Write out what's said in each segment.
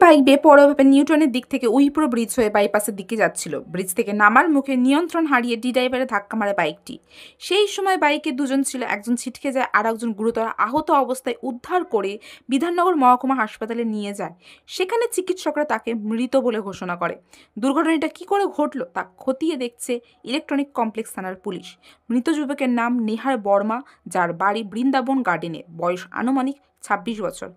Bike বেপরোয়াভাবে নিউটনের দিক থেকে উইপ্রো ব্রিজ হয়ে বাইপাসের দিকে যাচ্ছিল। ব্রিজ থেকে নামার মুখে নিয়ন্ত্রণ হারিয়ে ড্রাইভারে ধাক্কা মারে বাইকটি। সেই সময় বাইকে দুজন ছিল, একজন ছিটকে যায় আর একজন গুরুতর আহত অবস্থায় উদ্ধার করে বিধাননগর মহকুমা হাসপাতালে নিয়ে যায়। সেখানে চিকিৎসকরা তাকে মৃত বলে ঘোষণা করে। দুর্ঘটনাটা কি করে ঘটলো তা খতিয়ে দেখছে ইলেকট্রনিক কমপ্লেক্স থানার পুলিশ। মৃত যুবকের নাম নেহার বর্মা, যার বাড়ি বৃন্দাবন গার্ডেনে, বয়স আনুমানিক 26 বছর।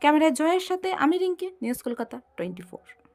ক্যামেরায় জয়ের সাথে আমি রিঙ্কি, নিউজ কলকাতা 24।